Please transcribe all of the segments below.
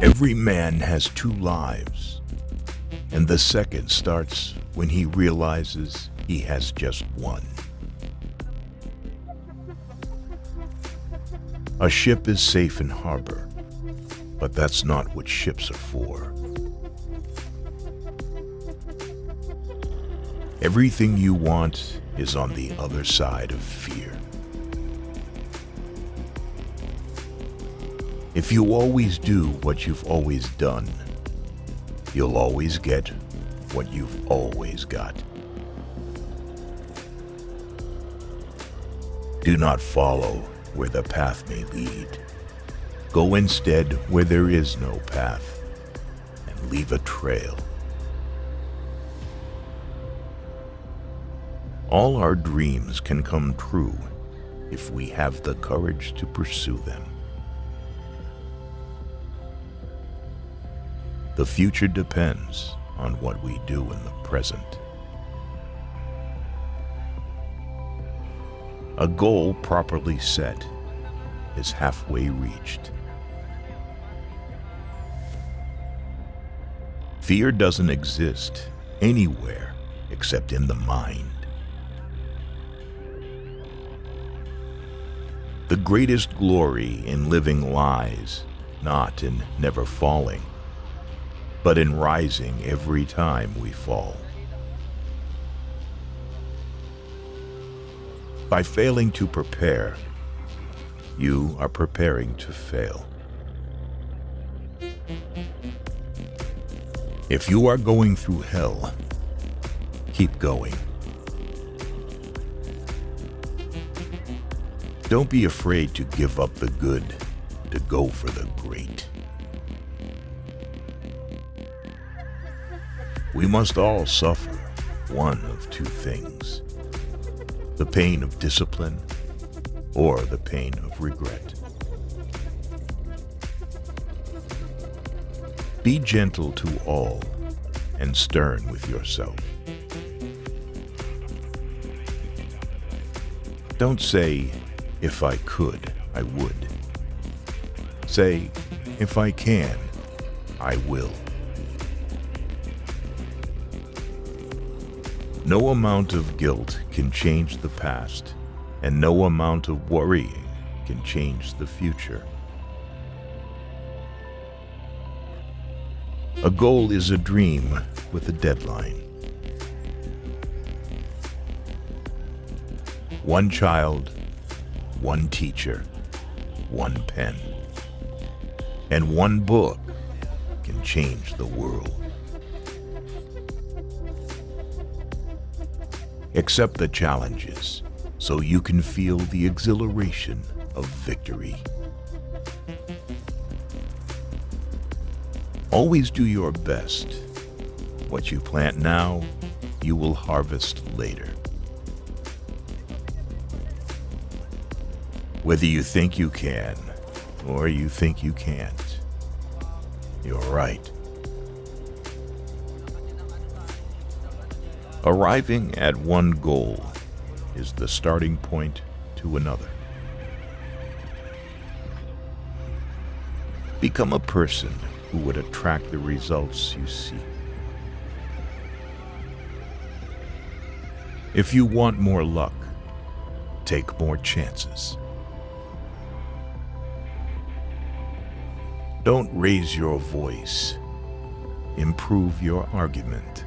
Every man has two lives, and the second starts when he realizes he has just one. A ship is safe in harbor, but that's not what ships are for. Everything you want is on the other side of fear. If you always do what you've always done, you'll always get what you've always got. Do not follow where the path may lead. Go instead where there is no path, and leave a trail. All our dreams can come true if we have the courage to pursue them. The future depends on what we do in the present. A goal properly set is halfway reached. Fear doesn't exist anywhere except in the mind. The greatest glory in living lies not in never falling, but in rising every time we fall. By failing to prepare, you are preparing to fail. If you are going through hell, keep going. Don't be afraid to give up the good to go for the great. We must all suffer one of two things: the pain of discipline or the pain of regret. Be gentle to all and stern with yourself. Don't say, "If I could, I would." Say, "If I can, I will." No amount of guilt can change the past, and no amount of worrying can change the future. A goal is a dream with a deadline. One child, one teacher, one pen, and one book can change the world. Accept the challenges so you can feel the exhilaration of victory. Always do your best. What you plant now, you will harvest later. Whether you think you can or you think you can't, you're right. Arriving at one goal is the starting point to another. Become a person who would attract the results you seek. If you want more luck, take more chances. Don't raise your voice. Improve your argument.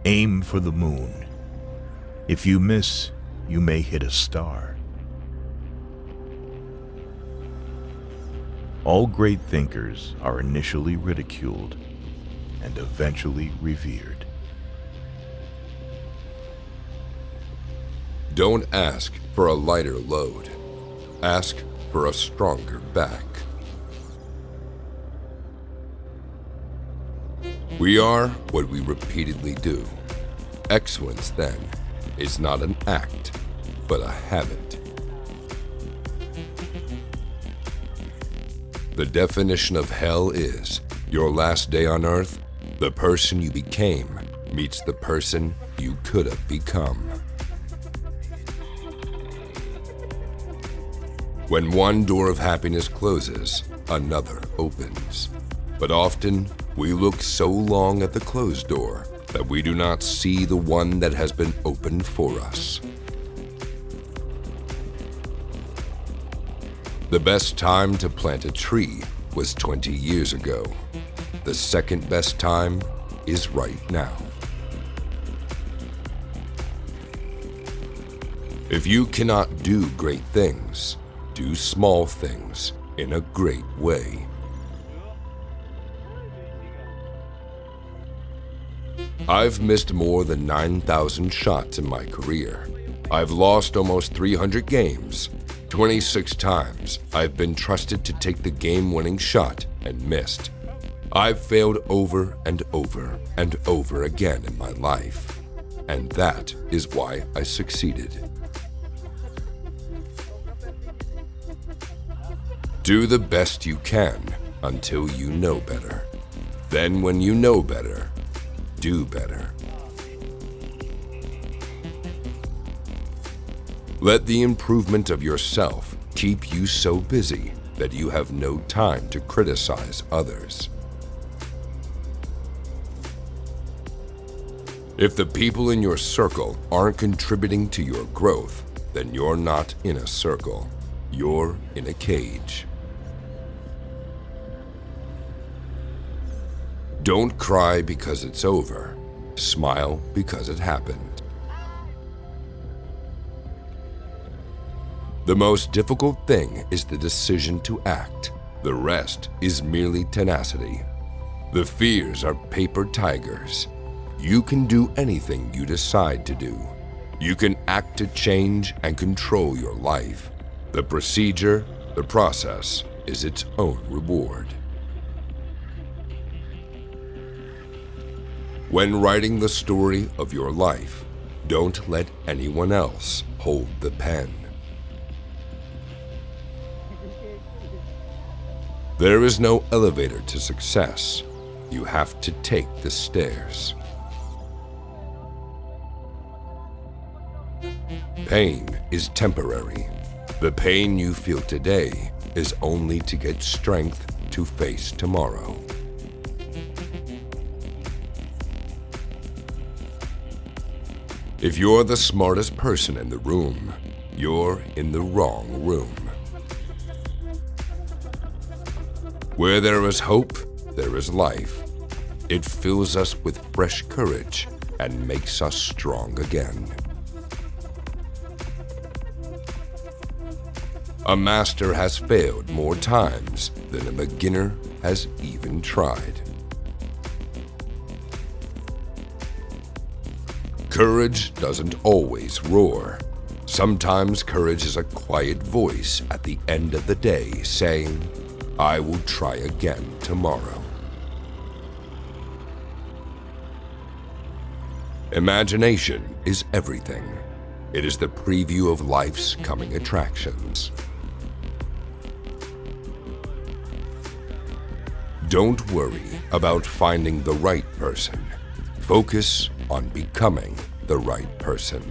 Aim for the moon. If you miss, you may hit a star. All great thinkers are initially ridiculed and eventually revered. Don't ask for a lighter load. Ask for a stronger back. We are what we repeatedly do. Excellence, then, is not an act, but a habit. The definition of hell is your last day on earth, the person you became meets the person you could have become. When one door of happiness closes, another opens. But often, we look so long at the closed door that we do not see the one that has been opened for us. The best time to plant a tree was 20 years ago. The second best time is right now. If you cannot do great things, do small things in a great way. I've missed more than 9,000 shots in my career. I've lost almost 300 games. 26 times I've been trusted to take the game-winning shot and missed. I've failed over and over and over again in my life. And that is why I succeeded. Do the best you can until you know better. Then when you know better, do better. Let the improvement of yourself keep you so busy that you have no time to criticize others. If the people in your circle aren't contributing to your growth, then you're not in a circle. You're in a cage. Don't cry because it's over. Smile because it happened. The most difficult thing is the decision to act. The rest is merely tenacity. The fears are paper tigers. You can do anything you decide to do. You can act to change and control your life. The procedure, the process, is its own reward. When writing the story of your life, don't let anyone else hold the pen. There is no elevator to success. You have to take the stairs. Pain is temporary. The pain you feel today is only to get strength to face tomorrow. If you're the smartest person in the room, you're in the wrong room. Where there is hope, there is life. It fills us with fresh courage and makes us strong again. A master has failed more times than a beginner has even tried. Courage doesn't always roar. Sometimes courage is a quiet voice at the end of the day saying, "I will try again tomorrow." Imagination is everything. It is the preview of life's coming attractions. Don't worry about finding the right person. Focus on becoming the right person.